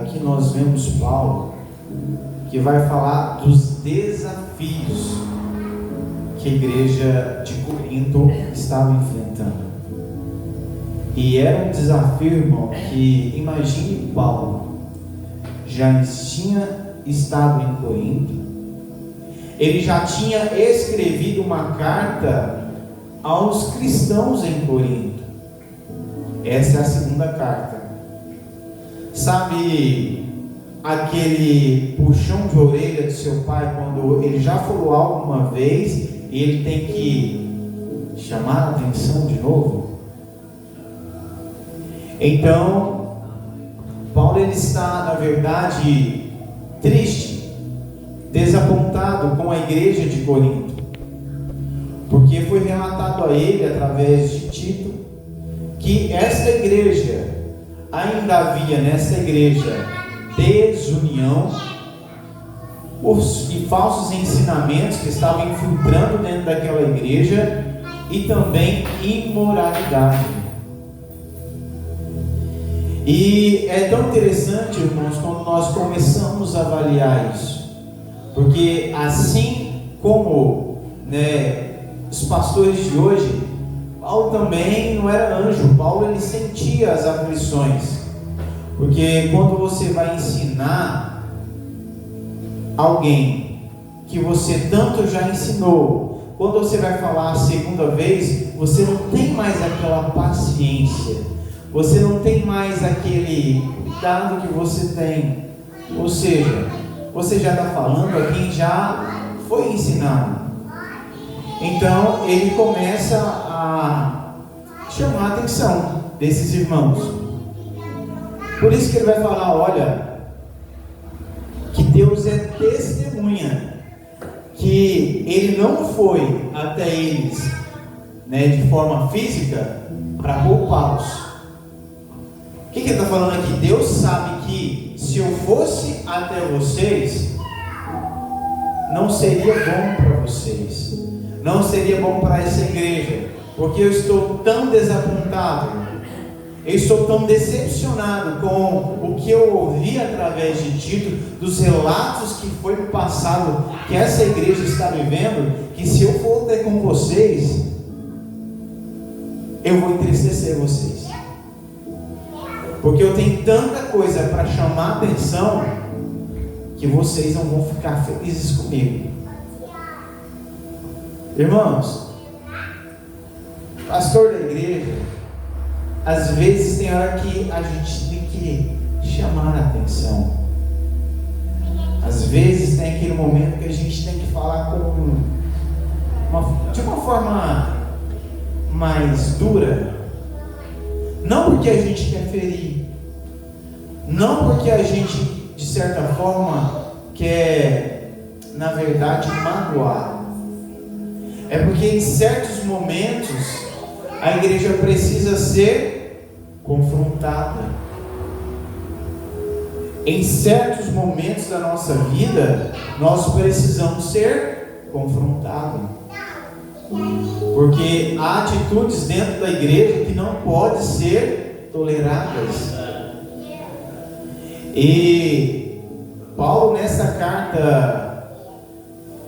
aqui nós vemos Paulo, que vai falar dos desafios que a igreja de Corinto estava enfrentando. E era um desafio, irmão, que imagine Paulo, já tinha estado em Corinto, ele já tinha escrevido uma carta aos cristãos em Corinto. Essa é a segunda carta. Sabe aquele puxão de orelha do seu pai quando ele já falou algo uma vez e ele tem que chamar a atenção de novo? Então, Paulo ele está, na verdade, triste, desapontado com a igreja de Corinto, porque foi relatado a ele, através de Tito, que esta igreja, ainda havia nessa igreja desunião e falsos ensinamentos que estavam infiltrando dentro daquela igreja, e também imoralidade. E é tão interessante, irmãos, quando nós começamos a avaliar isso, porque assim como os pastores de hoje, Paulo também não era anjo. Paulo ele sentia as aflições, porque quando você vai ensinar alguém que você tanto já ensinou, quando você vai falar a segunda vez, você não tem mais aquela paciência, você não tem mais aquele cuidado que você tem, ou seja, você já está falando a quem já foi ensinado. Então ele começa a chamar a atenção desses irmãos. Por isso que ele vai falar: olha, que Deus é testemunha que ele não foi até eles, de forma física, para poupá-los. O que ele está falando aqui? Deus sabe que se eu fosse até vocês, não seria bom para vocês, não seria bom para essa igreja, porque eu estou tão desapontado, eu estou tão decepcionado com o que eu ouvi através de Tito, dos relatos que foi no passado, que essa igreja está vivendo, que se eu for até com vocês, eu vou entristecer vocês, porque eu tenho tanta coisa para chamar a atenção, que vocês não vão ficar felizes comigo. Irmãos, pastor da igreja, às vezes tem hora que a gente tem que chamar a atenção. Às vezes tem aquele momento que a gente tem que falar de uma forma mais dura. Não porque a gente quer ferir, não porque a gente, de certa forma, quer, na verdade, magoar. É porque em certos momentos a igreja precisa ser confrontada. Em certos momentos da nossa vida, nós precisamos ser confrontados, porque há atitudes dentro da igreja que não podem ser toleradas. E Paulo, nessa carta,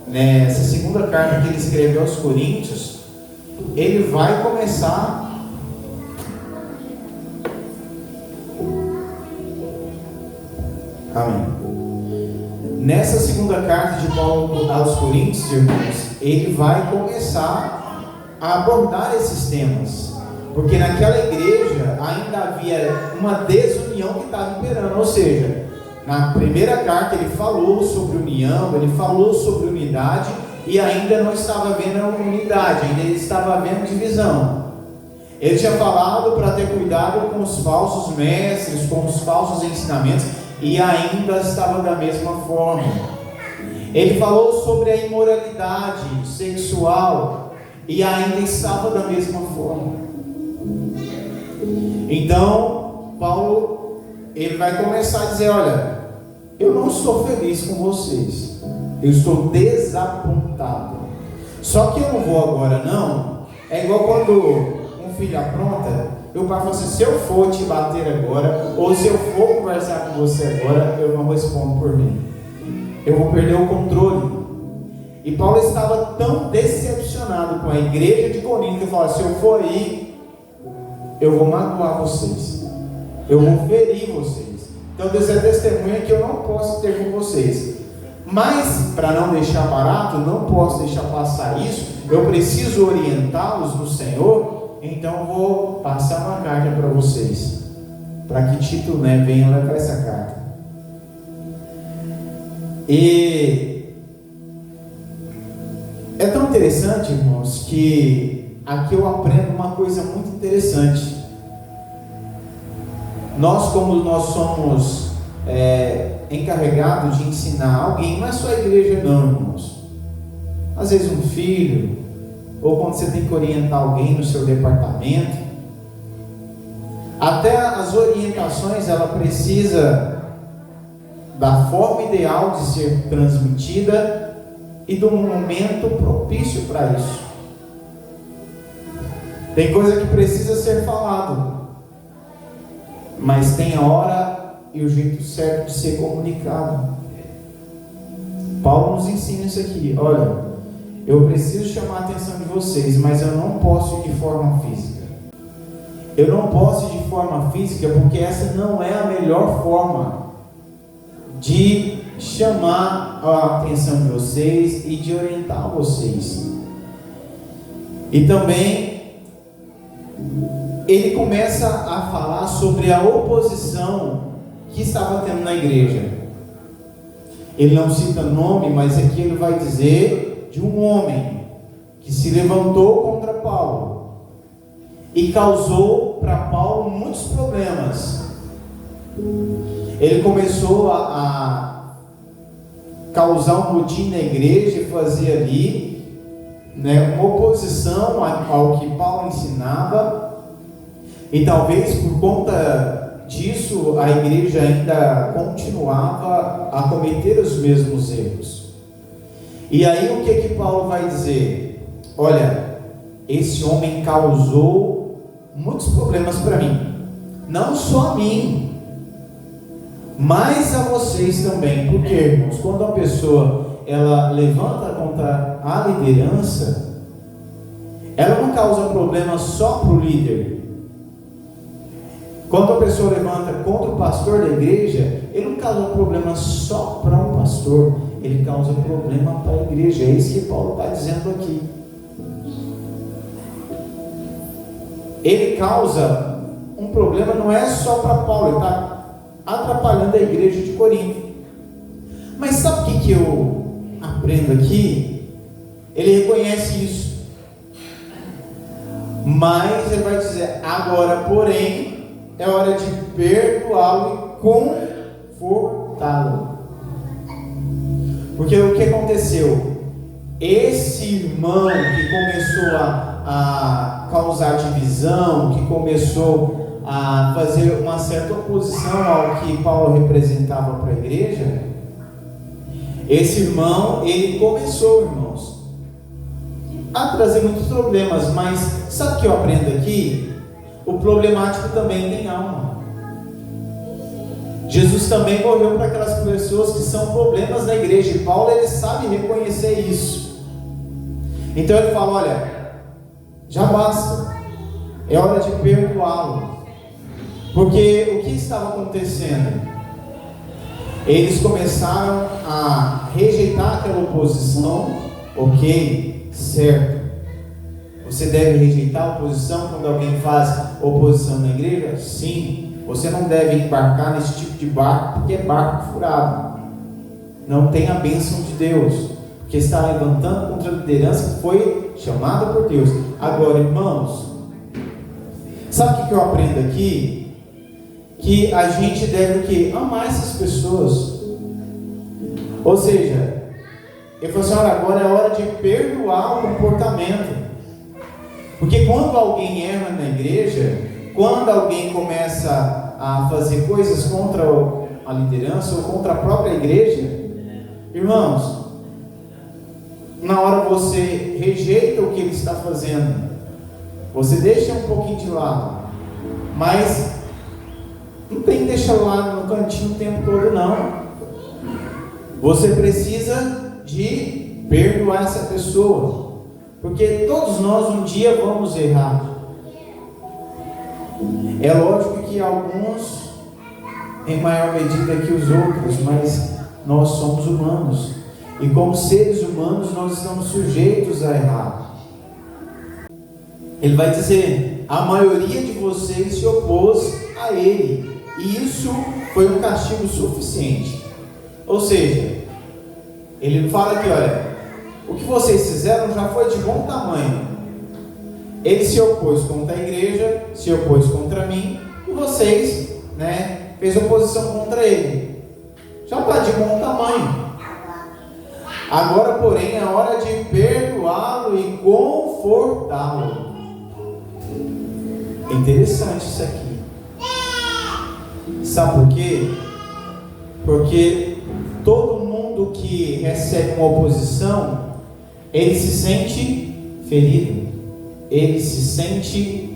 nessa segunda carta que ele escreveu aos Coríntios, ele vai começar nessa segunda carta de Paulo aos Coríntios, irmãos, ele vai começar a abordar esses temas, porque naquela igreja ainda havia uma desunião que estava imperando. Ou seja, na primeira carta ele falou sobre união, ele falou sobre unidade, e ainda não estava havendo a unidade, ainda estava havendo divisão. Ele tinha falado para ter cuidado com os falsos mestres, com os falsos ensinamentos, e ainda estava da mesma forma. Ele falou sobre a imoralidade sexual, e ainda estava da mesma forma. Então Paulo, ele vai começar a dizer: olha, eu não estou feliz com vocês, eu estou desapontado. Só que eu não vou agora não. É igual quando um filho apronta E o pai falou assim: se eu for te bater agora, ou se eu for conversar com você agora, eu não respondo por mim. Eu vou perder o controle. E Paulo estava tão decepcionado com a igreja de Corinto que ele falou: se eu for aí, eu vou magoar vocês, eu vou ferir vocês. Então Deus é testemunha que eu não posso ter com vocês. Mas, para não deixar barato, não posso deixar passar isso, eu preciso orientá-los no Senhor. Então eu vou passar uma carta para vocês, para que Tito, venha levar essa carta. E é tão interessante, irmãos, que aqui eu aprendo uma coisa muito interessante. Nós, como nós somos encarregados de ensinar alguém, não é só a igreja não, irmãos. Às vezes um filho, ou quando você tem que orientar alguém no seu departamento, até as orientações, ela precisa da forma ideal de ser transmitida e do momento propício para isso. Tem coisa que precisa ser falado, mas tem a hora e o jeito certo de ser comunicado. Paulo nos ensina isso aqui. Olha, eu preciso chamar a atenção de vocês, mas eu não posso ir de forma física. Eu não posso ir de forma física porque essa não é a melhor forma de chamar a atenção de vocês e de orientar vocês. E também ele começa a falar sobre a oposição que estava tendo na igreja. Ele não cita nome, mas aqui ele vai dizer de um homem que se levantou contra Paulo e causou para Paulo muitos problemas. Ele começou a causar um motim na igreja e fazer ali uma oposição ao que Paulo ensinava, e talvez por conta disso a igreja ainda continuava a cometer os mesmos erros. E aí o que Paulo vai dizer? Olha, esse homem causou muitos problemas para mim, não só a mim, mas a vocês também. Porque, irmãos, quando a pessoa ela levanta contra a liderança, ela não causa problema só para o líder. Quando a pessoa levanta contra o pastor da igreja, ele não causa problema só para um pastor, ele causa problema para a igreja. É isso que Paulo está dizendo aqui. Ele causa um problema, não é só para Paulo, ele está atrapalhando a igreja de Corinto. Mas sabe o que eu aprendo aqui? Ele reconhece isso, mas ele vai dizer: agora, porém, é hora de perdoá-lo e confortá-lo. Porque o que aconteceu? Esse irmão que começou a causar divisão, que começou a fazer uma certa oposição ao que Paulo representava para a igreja, esse irmão, ele começou, irmãos, a trazer muitos problemas. Mas sabe o que eu aprendo aqui? O problemático também tem alma. Jesus também morreu para aquelas pessoas que são problemas na igreja, e Paulo, ele sabe reconhecer isso. Então ele fala: olha, já basta, é hora de perdoá-lo. Porque o que estava acontecendo? Eles começaram a rejeitar aquela oposição. Ok, certo, você deve rejeitar a oposição quando alguém faz oposição na igreja? Sim. Você não deve embarcar nesse tipo de barco, porque é barco furado, não tem a bênção de Deus, porque está levantando contra a liderança que foi chamada por Deus. Agora, irmãos, sabe o que eu aprendo aqui? Que a gente deve o quê? Amar essas pessoas. Ou seja, ele falou assim: olha, agora é hora de perdoar o comportamento. Porque quando alguém erra na igreja, quando alguém começa a fazer coisas contra a liderança ou contra a própria igreja, irmãos, na hora você rejeita o que ele está fazendo, você deixa um pouquinho de lado, Mas não tem que deixar lá no cantinho o tempo todo, não. Você precisa de perdoar essa pessoa, porque todos nós um dia vamos errar. É lógico que alguns em maior medida que os outros, mas nós somos humanos, e como seres humanos nós estamos sujeitos a errar. Ele vai dizer: a maioria de vocês se opôs a ele, e isso foi um castigo suficiente. Ou seja, ele fala aqui: olha, o que vocês fizeram já foi de bom tamanho. Ele se opôs contra a igreja, se opôs contra mim, e vocês, fez oposição contra ele. Já está de bom tamanho. Agora, porém, é hora de perdoá-lo e confortá-lo. É interessante isso aqui. Sabe por quê? Porque todo mundo que recebe uma oposição, ele se sente ferido, ele se sente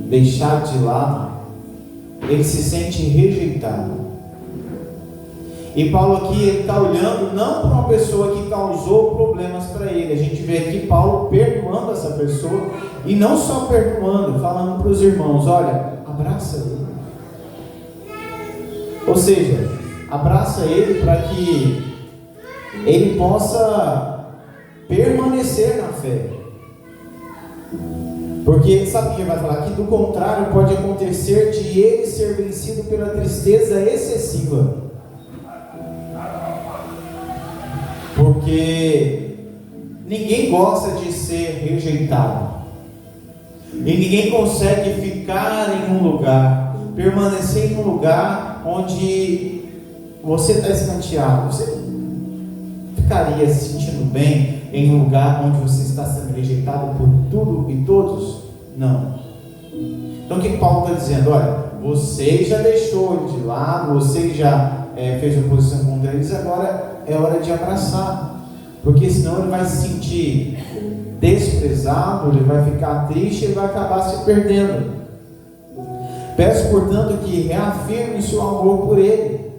deixado de lado, ele se sente rejeitado. E Paulo aqui, ele está olhando não para uma pessoa que causou problemas para ele. A gente vê aqui Paulo perdoando essa pessoa, e não só perdoando, falando para os irmãos: olha, abraça ele. Ou seja, abraça ele para que ele possa permanecer na fé. Porque sabe o que ele vai falar aqui? Do contrário, pode acontecer de ele ser vencido pela tristeza excessiva. Porque ninguém gosta de ser rejeitado, e ninguém consegue ficar em um lugar, permanecer em um lugar onde você está escanteado. Você ficaria se sentindo bem em um lugar onde você está sendo rejeitado por tudo e todos? Não. Então o que Paulo está dizendo? Olha, você já deixou de lado, você já fez oposição contra eles, agora é hora de abraçar, porque senão ele vai se sentir desprezado, ele vai ficar triste, ele vai acabar se perdendo. Peço, portanto, que reafirme seu amor por ele,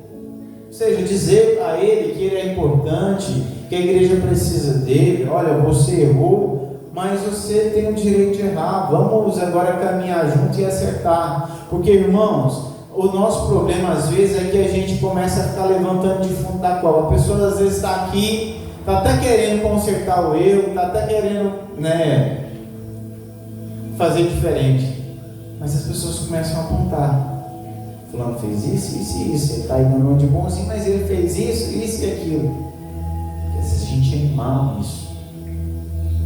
ou seja, dizer a ele que ele é importante, que a igreja precisa dele. Olha, você errou, mas você tem o direito de errar, vamos agora caminhar junto e acertar. Porque, irmãos, o nosso problema às vezes é que a gente começa a ficar levantando de fundo da cova. A pessoa às vezes está aqui, está até querendo consertar o erro, está até querendo fazer diferente, mas as pessoas começam a apontar: fulano fez isso, isso e isso, ele está aí dando de bonzinho, mas ele fez isso e aquilo. Às vezes a gente é mal nisso.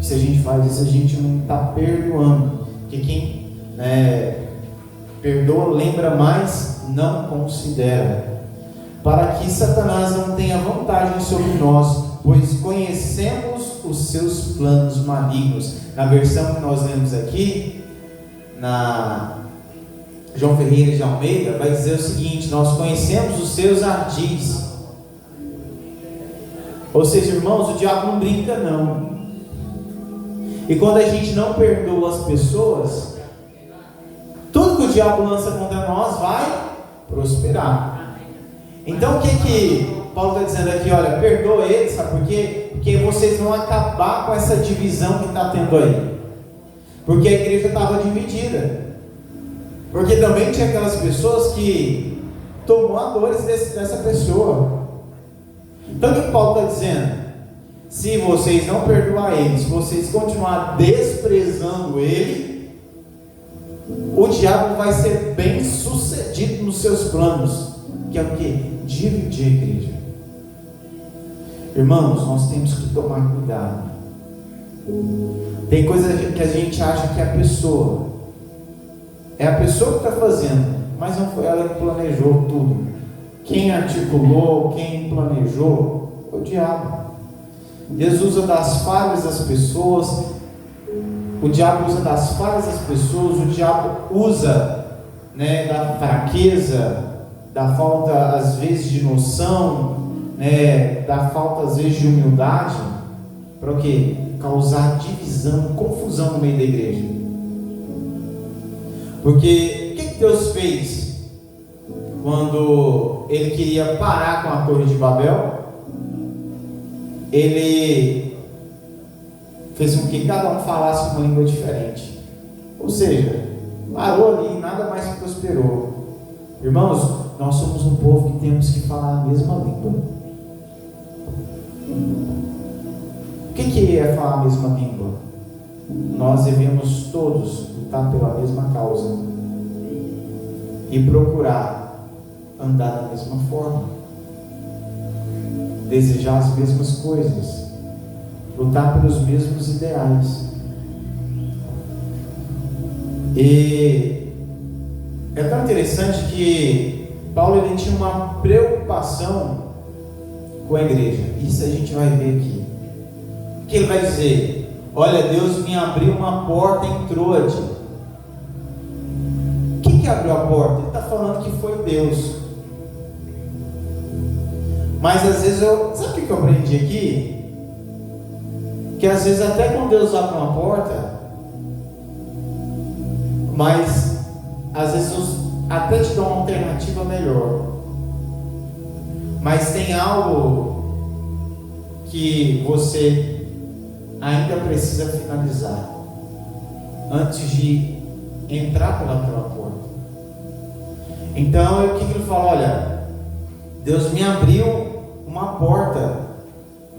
Se a gente faz isso, a gente não está perdoando. Porque quem perdoa, lembra mais, não considera. Para que Satanás não tenha vantagem sobre nós, pois conhecemos os seus planos malignos. Na versão que nós lemos aqui, na João Ferreira de Almeida, vai dizer o seguinte: nós conhecemos os seus ardis. Ou seja, irmãos, o diabo não brinca não. E quando a gente não perdoa as pessoas, tudo que o diabo lança contra nós vai prosperar. Então o que Paulo está dizendo aqui? Olha, perdoa eles, sabe por quê? Porque vocês vão acabar com essa divisão que está tendo aí. Porque a igreja estava dividida. Porque também tinha aquelas pessoas que tomou a dores dessa pessoa. Então o que Paulo está dizendo? Se vocês não perdoar ele, se vocês continuar desprezando ele, o diabo vai ser bem sucedido nos seus planos, que é o que? Dividir a igreja. Irmãos, nós temos que tomar cuidado. Tem coisa que a gente acha que é a pessoa que está fazendo, mas não foi ela que planejou tudo. Quem articulou, quem planejou, foi o diabo. Deus usa das falhas das pessoas, o diabo usa das falhas das pessoas, o diabo usa da fraqueza, da falta às vezes de noção, da falta às vezes de humildade, para o quê? Causar divisão, confusão no meio da igreja. Porque Deus fez quando ele queria parar com a Torre de Babel? Ele fez com que cada um falasse uma língua diferente. Ou seja, parou ali e nada mais prosperou. Irmãos, nós somos um povo que temos que falar a mesma língua. O que é falar a mesma língua? Nós devemos todos lutar pela mesma causa e procurar andar da mesma forma, desejar as mesmas coisas, lutar pelos mesmos ideais. E é tão interessante que Paulo ele tinha uma preocupação com a igreja. Isso a gente vai ver aqui. O que ele vai dizer? Olha, Deus me abriu uma porta em Troade. Quem que abriu a porta? Ele está falando que foi Deus. Mas às vezes sabe o que eu aprendi aqui? Que às vezes até quando Deus abre uma porta, mas às vezes até te dá uma alternativa melhor, mas tem algo que você ainda precisa finalizar antes de entrar pelaquela porta. Então o que ele fala? Olha, Deus me abriu uma porta,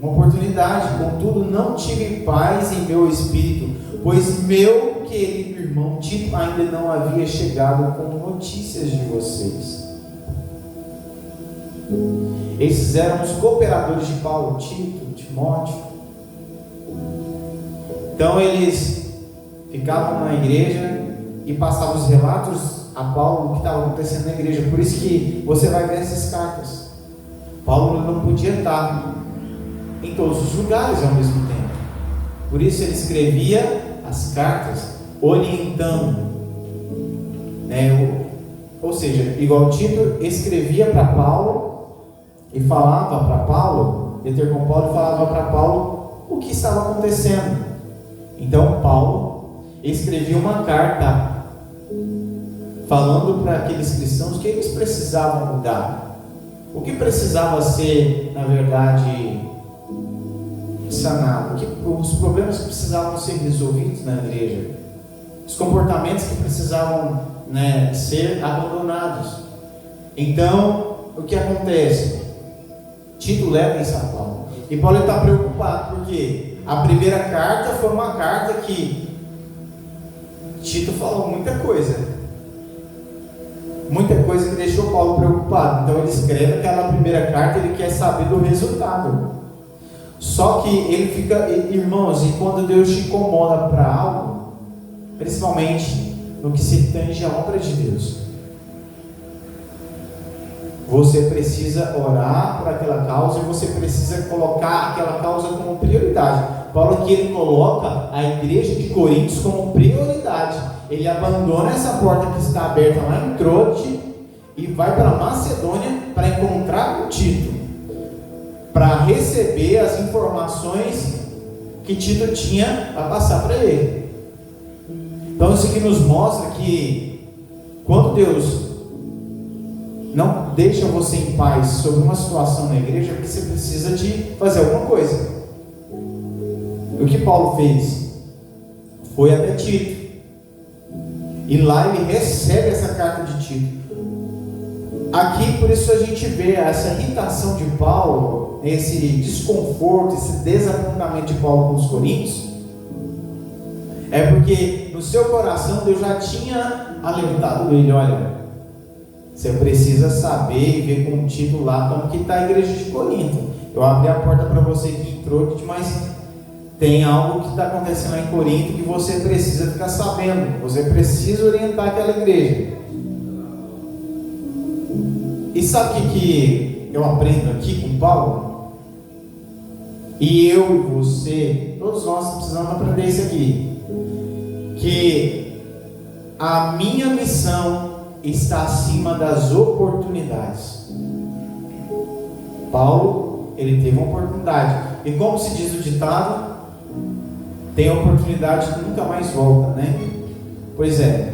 uma oportunidade, contudo não tive paz em meu espírito, pois meu querido irmão Tito ainda não havia chegado com notícias de vocês. Esses eram os cooperadores de Paulo, Tito, Timóteo. Então eles ficavam na igreja e passavam os relatos a Paulo do que estava acontecendo na igreja. Por isso que você vai ver essas cartas. Paulo não podia estar em todos os lugares ao mesmo tempo. Por isso ele escrevia as cartas orientando, né? Ou seja, igual Tito escrevia para Paulo e falava para Paulo, Peter com Paulo, falava para Paulo o que estava acontecendo. Então Paulo escrevia uma carta falando para aqueles cristãos o que eles precisavam mudar, o que precisava ser, na verdade, sanado, os problemas que precisavam ser resolvidos na igreja, os comportamentos que precisavam, né, ser abandonados. Então, o que acontece? Tito leva isso a Paulo, e Paulo está preocupado, porque a primeira carta foi uma carta que Tito falou muita coisa que deixou Paulo preocupado. Então ele escreve aquela primeira carta, ele quer saber do resultado. Só que ele fica, irmãos, e quando Deus te incomoda para algo, principalmente no que se tange à obra de Deus, você precisa orar por aquela causa e você precisa colocar aquela causa como prioridade. Paulo aqui ele coloca a igreja de Coríntios como prioridade. Ele abandona essa porta que está aberta lá em Troade e vai para Macedônia para encontrar com Tito, para receber as informações que Tito tinha a passar para ele. Então isso aqui nos mostra que quando Deus não deixa você em paz sobre uma situação na igreja, é porque você precisa de fazer alguma coisa. O que Paulo fez foi até Tito, e lá ele recebe essa carta de Tito. Aqui, por isso a gente vê essa irritação de Paulo, esse desconforto, esse desapontamento de Paulo com os coríntios, é porque no seu coração Deus já tinha alertado ele: olha, você precisa saber e ver com o Tito lá como que está a igreja de Corinto. Eu abri a porta para você que entrou, mas tem algo que está acontecendo lá em Corinto que você precisa ficar sabendo. Você precisa orientar aquela igreja. E sabe o que eu aprendo aqui com Paulo? E eu e você, todos nós precisamos aprender isso aqui, que a minha missão está acima das oportunidades. Paulo, ele teve uma oportunidade, e como se diz o ditado, tem oportunidade que nunca mais volta, né? Pois é,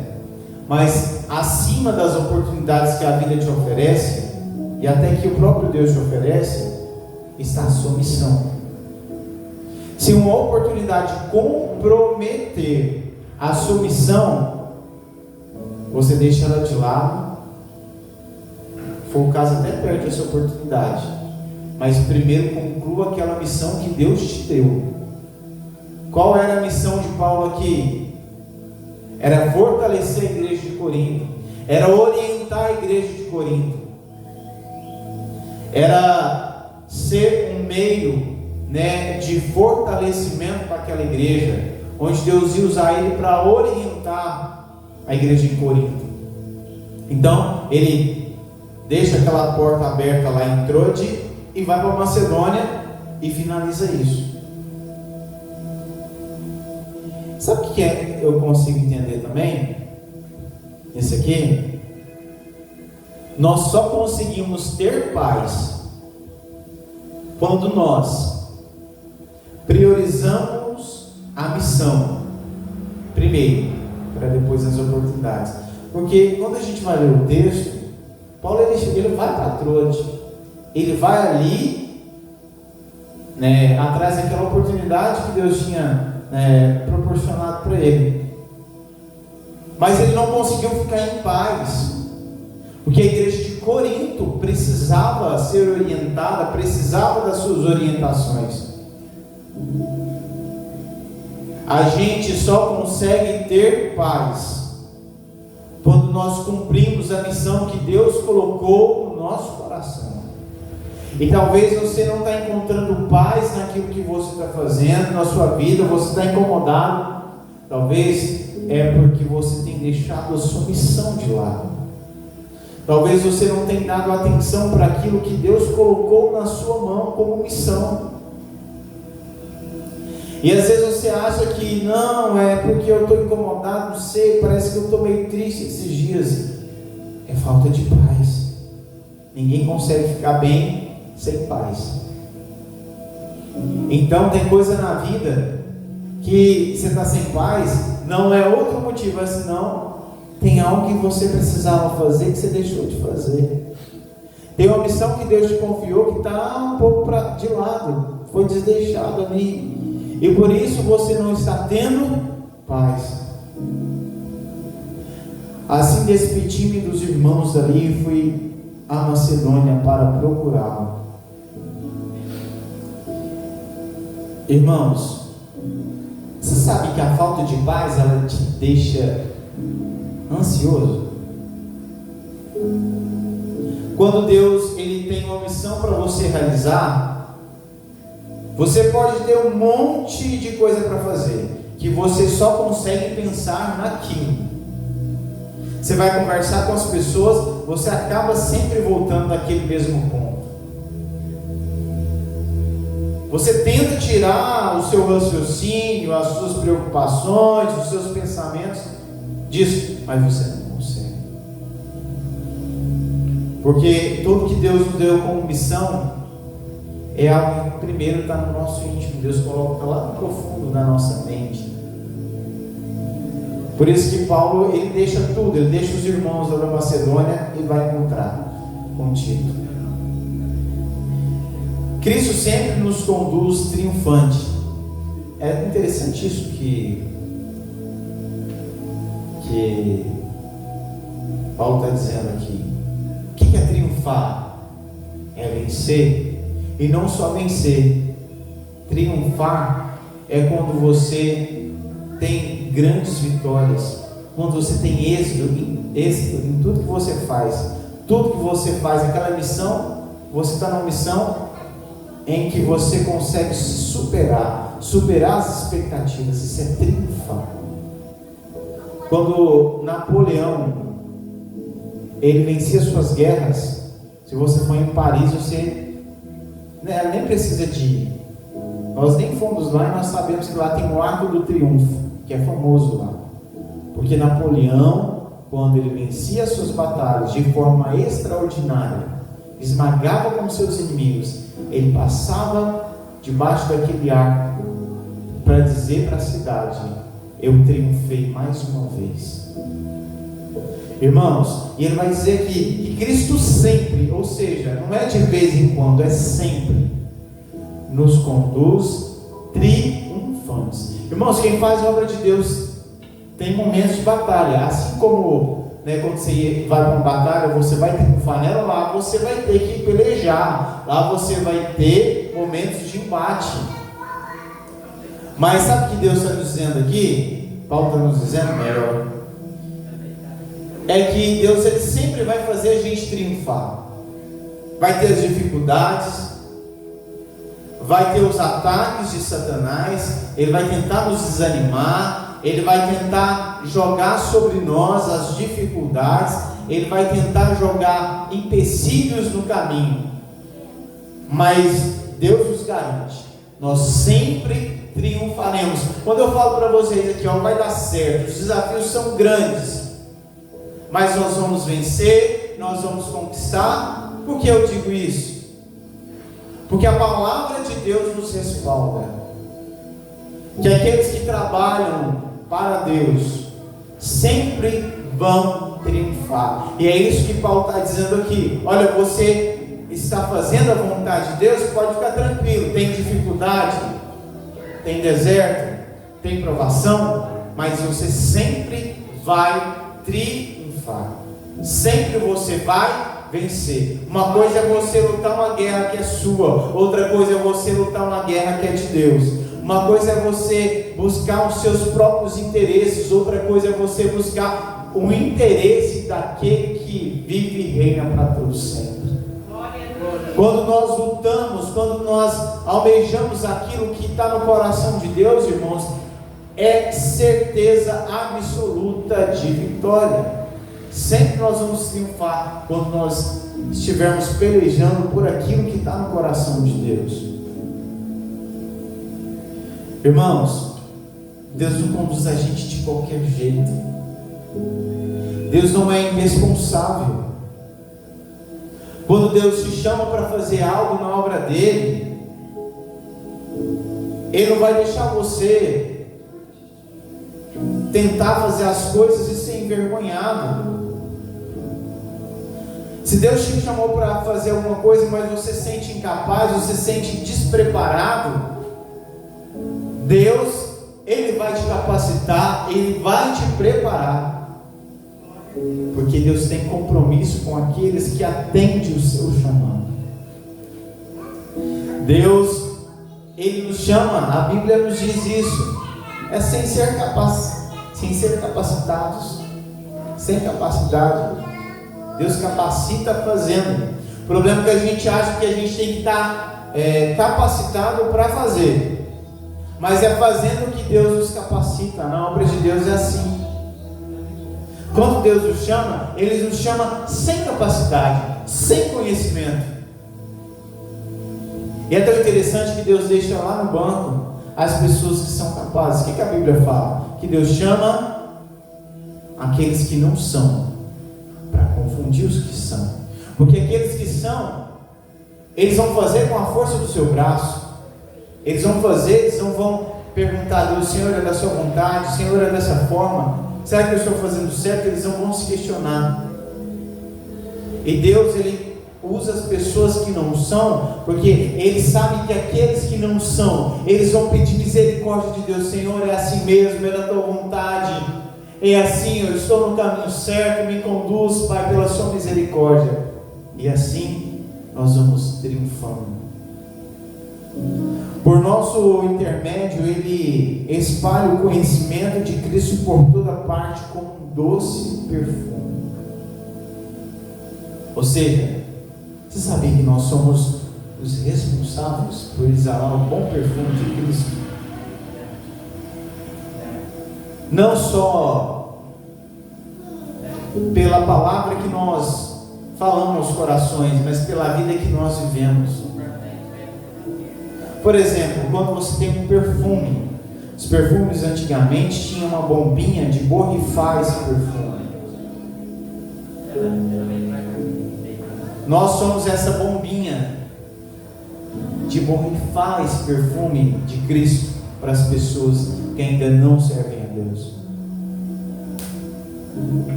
Mas acima das oportunidades que a vida te oferece, e até que o próprio Deus te oferece, está a sua missão. Se uma oportunidade comprometer a sua missão, você deixa ela de lado, for o caso até perde essa oportunidade, mas primeiro conclua aquela missão que Deus te deu. Qual era a missão de Paulo aqui? Era fortalecer a igreja de Corinto, era orientar a igreja de Corinto, era ser um meio, de fortalecimento para aquela igreja, onde Deus ia usar ele para orientar a igreja de Corinto. Então ele deixa aquela porta aberta lá em Troade e vai para Macedônia e finaliza isso. Sabe o que eu consigo entender também? Esse aqui, nós só conseguimos ter paz quando nós priorizamos a missão primeiro, para depois as oportunidades. Porque quando a gente vai ler o texto, Paulo ele vai para Troade, ele vai ali, atrás daquela oportunidade que Deus tinha proporcionado para ele. Mas ele não conseguiu ficar em paz, porque a igreja de Corinto precisava ser orientada, precisava das suas orientações. A gente só consegue ter paz quando nós cumprimos a missão que Deus colocou no nosso coração. E talvez você não está encontrando paz naquilo que você está fazendo na sua vida, você está incomodado. Talvez é porque você tem deixado a sua missão de lado. Talvez você não tenha dado atenção para aquilo que Deus colocou na sua mão como missão. E às vezes você acha que não, é porque eu estou incomodado, não sei, parece que eu estou meio triste esses dias. É falta de paz. Ninguém consegue ficar bem sem paz. Então tem coisa na vida que você está sem paz, não é outro motivo, é senão tem algo que você precisava fazer que você deixou de fazer. Tem uma missão que Deus te confiou que está um pouco de lado, foi desdeixado ali. E por isso você não está tendo paz. Assim despedi-me dos irmãos ali e fui à Macedônia para procurá-lo. Irmãos, você sabe que a falta de paz ela te deixa ansioso? Quando Deus ele tem uma missão para você realizar, você pode ter um monte de coisa para fazer, que você só consegue pensar naquilo. Você vai conversar com as pessoas, você acaba sempre voltando naquele mesmo ponto. Você tenta tirar o seu raciocínio, as suas preocupações, os seus pensamentos disso, mas você não consegue. Porque tudo que Deus nos deu como missão é algo que primeiro está no nosso íntimo. Deus coloca lá no profundo da nossa mente. Por isso que Paulo ele deixa tudo, ele deixa os irmãos da Macedônia e vai encontrar com Tito. Cristo sempre nos conduz triunfante. É interessante isso que Paulo está dizendo aqui. O que é triunfar? É vencer. E não só vencer. Triunfar é quando você tem grandes vitórias, quando você tem êxito em tudo que você faz. Tudo que você faz, aquela missão, você está numa missão em que você consegue se superar as expectativas. Isso é triunfar. Quando Napoleão ele vencia suas guerras, se você for em Paris, você nem precisa de ir. Nós nem fomos lá e nós sabemos que lá tem o Arco do Triunfo, que é famoso lá. Porque Napoleão, quando ele vencia suas batalhas de forma extraordinária, esmagava com seus inimigos, ele passava debaixo daquele arco para dizer para a cidade: eu triunfei mais uma vez. Irmãos, e ele vai dizer que Cristo sempre, ou seja, não é de vez em quando, é sempre, nos conduz triunfantes. Irmãos, quem faz a obra de Deus tem momentos de batalha, assim como quando você vai para uma batalha, você vai triunfar nela, lá você vai ter que pelejar, lá você vai ter momentos de embate. Mas sabe o que Deus está nos dizendo aqui? Paulo está nos dizendo melhor. É que Deus ele sempre vai fazer a gente triunfar. Vai ter as dificuldades, vai ter os ataques de Satanás, ele vai tentar nos desanimar, ele vai tentar jogar sobre nós as dificuldades, ele vai tentar jogar empecilhos no caminho. Mas Deus nos garante, nós sempre triunfaremos. Quando eu falo para vocês aqui, vai dar certo, os desafios são grandes, mas nós vamos vencer, nós vamos conquistar. Por que eu digo isso? Porque a palavra de Deus nos respalda, que aqueles que trabalham para Deus sempre vão triunfar. E é isso que Paulo está dizendo aqui. Olha, você está fazendo a vontade de Deus, pode ficar tranquilo. Tem dificuldade, tem deserto, tem provação, mas você sempre vai triunfar. Sempre você vai vencer. Uma coisa é você lutar uma guerra que é sua, outra coisa é você lutar uma guerra que é de Deus. Uma coisa é você buscar os seus próprios interesses, outra coisa é você buscar o interesse daquele que vive e reina para todos sempre. Quando nós lutamos, quando nós almejamos aquilo que está no coração de Deus, irmãos, é certeza absoluta de vitória. Sempre nós vamos triunfar quando nós estivermos pelejando por aquilo que está no coração de Deus. Irmãos, Deus não conduz a gente de qualquer jeito. Deus não é irresponsável. Quando Deus te chama para fazer algo na obra dele, Ele não vai deixar você tentar fazer as coisas e ser envergonhado. Se Deus te chamou para fazer alguma coisa, mas você se sente incapaz, você se sente despreparado, Deus, Ele vai te capacitar, Ele vai te preparar, porque Deus tem compromisso com aqueles que atendem o seu chamado. Deus, Ele nos chama, a Bíblia nos diz isso, é sem ser capacitados, sem capacidade. Deus capacita fazendo. O problema é que a gente acha que a gente tem que estar capacitado para fazer, mas é fazendo que Deus nos capacita. Na obra de Deus é assim. Quando Deus nos chama, Ele nos chama sem capacidade, sem conhecimento. E é tão interessante que Deus deixa lá no banco as pessoas que são capazes. O que a Bíblia fala? Que Deus chama aqueles que não são, para confundir os que são. Porque aqueles que são, eles vão fazer com a força do seu braço. Eles vão fazer, eles não vão perguntar a Deus: Senhor, é da sua vontade? Senhor, é dessa forma? Será que eu estou fazendo certo? Eles não vão se questionar. E Deus, Ele usa as pessoas que não são, porque Ele sabe que aqueles que não são, eles vão pedir misericórdia de Deus. Senhor, é assim mesmo, é da tua vontade, é assim, eu estou no caminho certo, me conduz, Pai, pela sua misericórdia. E assim nós vamos triunfando. Por nosso intermédio, Ele espalha o conhecimento de Cristo por toda parte como um doce perfume. Ou seja, você sabia que nós somos os responsáveis por exalar o bom perfume de Cristo? Não só pela palavra que nós falamos aos corações, mas pela vida que nós vivemos. Por exemplo, quando você tem um perfume, os perfumes antigamente tinham uma bombinha de borrifar esse perfume. Nós somos essa bombinha de borrifar esse perfume de Cristo para as pessoas que ainda não servem a Deus.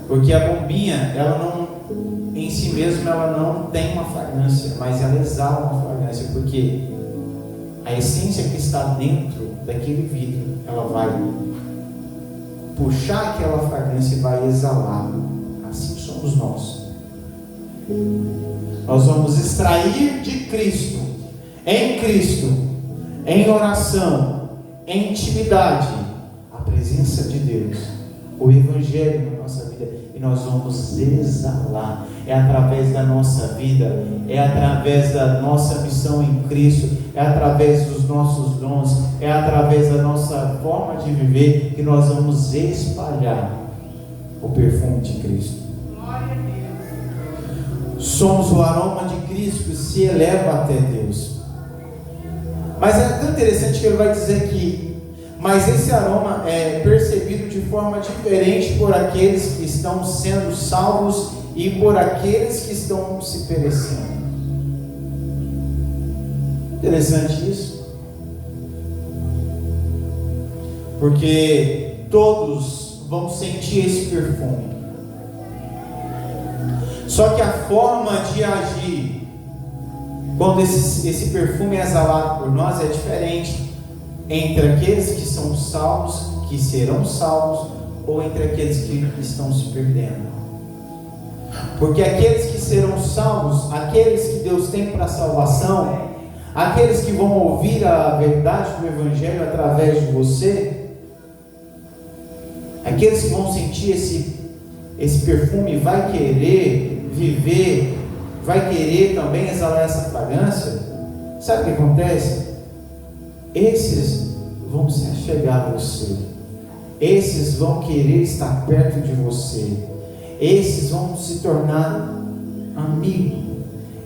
Porque a bombinha, ela não, em si mesma, ela não tem uma fragrância, mas ela exala uma fragrância, porque a essência que está dentro daquele vidro, ela vai puxar aquela fragrância e vai exalar. Assim somos nós. Nós vamos extrair de Cristo, em oração, em intimidade, a presença de Deus, o Evangelho na nossa vida, e nós vamos exalar. É através da nossa vida, é através da nossa missão em Cristo, é através dos nossos dons, é através da nossa forma de viver que nós vamos espalhar o perfume de Cristo. Somos o aroma de Cristo que se eleva até Deus. Mas é tão interessante que ele vai dizer que, mas esse aroma é percebido de forma diferente por aqueles que estão sendo salvos e por aqueles que estão se perecendo. Interessante isso, porque todos vão sentir esse perfume. Só que a forma de agir quando esse perfume é exalado por nós é diferente entre aqueles que são salvos, que serão salvos, ou entre aqueles que estão se perdendo. Porque aqueles que serão salvos, aqueles que Deus tem para salvação, aqueles que vão ouvir a verdade do Evangelho através de você, aqueles que vão sentir esse perfume, vai querer viver, vai querer também exalar essa fragrância. Sabe o que acontece? Esses vão se achegar a você, esses vão querer estar perto de você, esses vão se tornar amigos,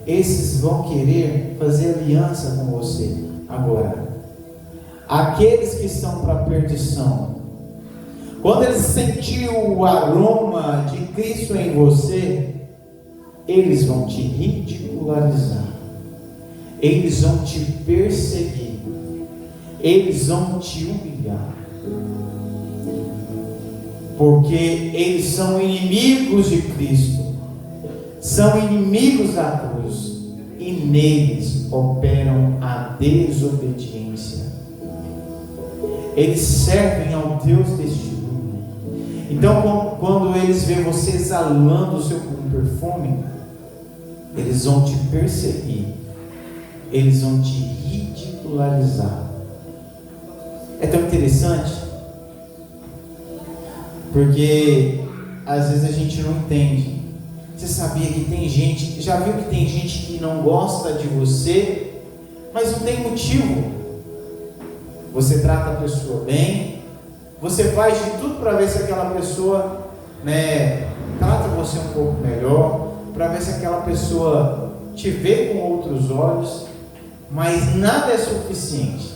esses vão querer fazer aliança com você. Agora, aqueles que estão para a perdição, quando eles sentirem o aroma de Cristo em você, eles vão te ridicularizar, eles vão te perseguir, eles vão te humilhar, porque eles são inimigos de Cristo, são inimigos da cruz, e neles operam a desobediência. Eles servem ao Deus deste mundo. Então, quando eles veem você exalando o seu perfume, eles vão te perseguir, eles vão te ridicularizar. É tão interessante, porque às vezes a gente não entende. Você sabia que tem gente, já viu que tem gente que não gosta de você, mas não tem motivo. Você trata a pessoa bem, você faz de tudo para ver se aquela pessoa, trata você um pouco melhor, para ver se aquela pessoa te vê com outros olhos, mas nada é suficiente.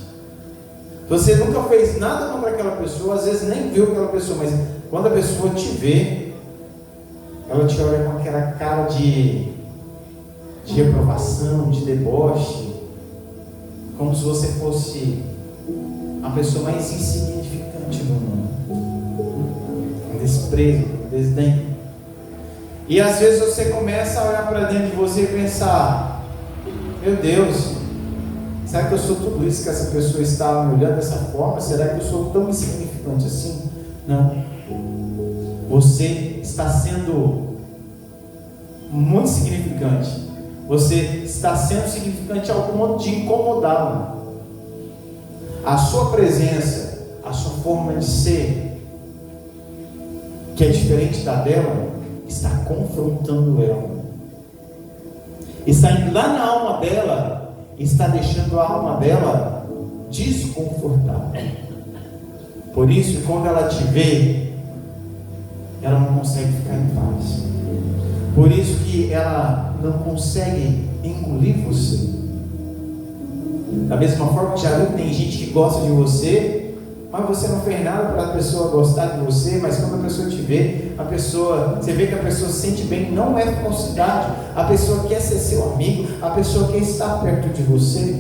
Você nunca fez nada contra aquela pessoa, às vezes nem viu aquela pessoa, mas quando a pessoa te vê, ela te olha com aquela cara de reprovação, de deboche, como se você fosse a pessoa mais insignificante do mundo, com desprezo, com desdém. E às vezes você começa a olhar para dentro de você e pensar: meu Deus, será que eu sou tudo isso que essa pessoa está me olhando dessa forma? Será que eu sou tão insignificante assim? Não. Você está sendo muito significante. Você está sendo significante ao ponto de incomodá-la. A sua presença, a sua forma de ser, que é diferente da dela, está confrontando ela. Está indo lá na alma dela, está deixando a alma dela desconfortável. Por isso, quando ela te vê, ela não consegue ficar em paz. Por isso que ela não consegue engolir você. Da mesma forma que já viu que tem gente que gosta de você, mas você não fez nada para a pessoa gostar de você, mas quando a pessoa te vê, você vê que a pessoa se sente bem, não é falsidade, a pessoa quer ser seu amigo, a pessoa quer estar perto de você,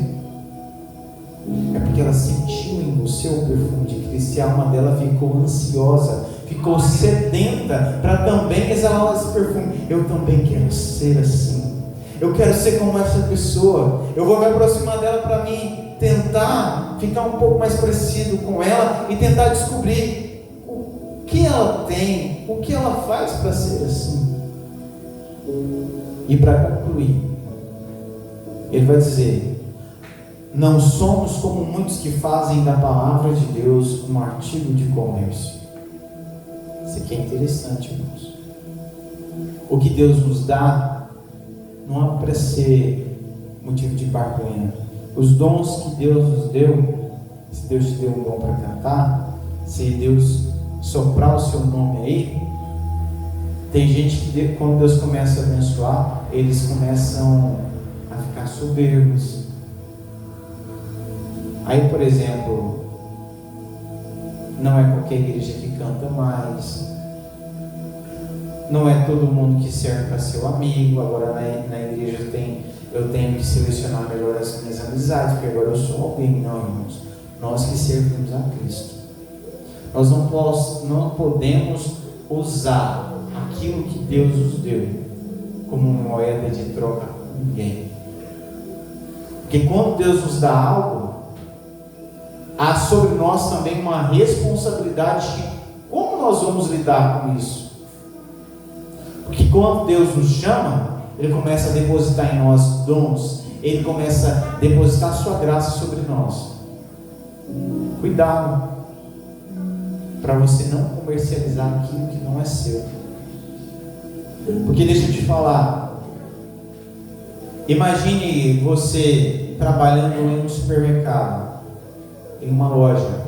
é porque ela sentiu em você o perfume de Cristo, e a alma dela ficou ansiosa ficou sedenta para também exalar esse perfume. Eu também quero ser assim. Eu quero ser como essa pessoa. Eu vou me aproximar dela para mim tentar ficar um pouco mais parecido com ela e tentar descobrir o que ela tem, o que ela faz para ser assim. E para concluir, ele vai dizer: não somos como muitos que fazem da palavra de Deus um artigo de comércio. Isso aqui é interessante, irmãos. O que Deus nos dá não é para ser motivo de barganha. Os dons que Deus nos deu, se Deus te deu um dom para cantar, se Deus soprar o seu nome aí, tem gente que quando Deus começa a abençoar, eles começam a ficar soberbos. Aí, por exemplo, não é qualquer igreja que canta mais, não é todo mundo que serve para ser amigo. Agora na igreja eu tenho que selecionar melhor as minhas amizades, porque agora eu sou alguém. Não, irmãos, nós que servimos a Cristo, nós não podemos usar aquilo que Deus nos deu como moeda de troca com ninguém. Porque quando Deus nos dá algo, há sobre nós também uma responsabilidade de como nós vamos lidar com isso. Porque quando Deus nos chama, Ele começa a depositar em nós dons, Ele começa a depositar a sua graça sobre nós. Cuidado para você não comercializar aquilo que não é seu. Porque deixa eu te falar, imagine você trabalhando em um supermercado, em uma loja,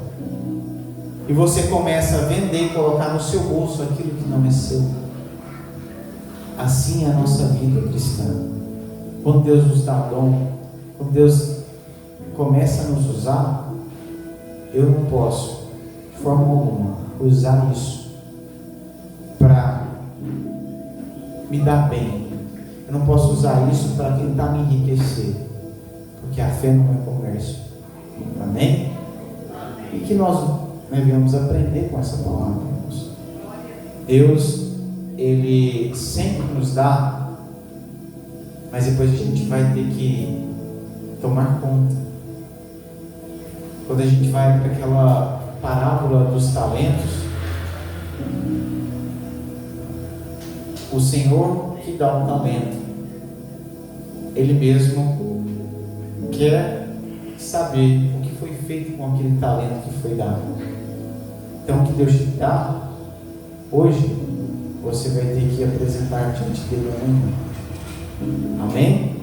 e você começa a vender e colocar no seu bolso aquilo que não é seu. Assim é a nossa vida cristã. Quando Deus nos dá dom, quando Deus começa a nos usar, eu não posso, de forma alguma, usar isso para me dar bem. Eu não posso usar isso para tentar me enriquecer, porque a fé não é comércio. Amém? E que nós devemos aprender com essa palavra, irmãos. Deus, Ele sempre nos dá, mas depois a gente vai ter que tomar conta. Quando a gente vai para aquela parábola dos talentos, o Senhor que dá um talento, Ele mesmo quer saber o que foi feito com aquele talento que foi dado. Então, o que Deus te dá hoje, você vai ter que apresentar diante dele amanhã. Amém?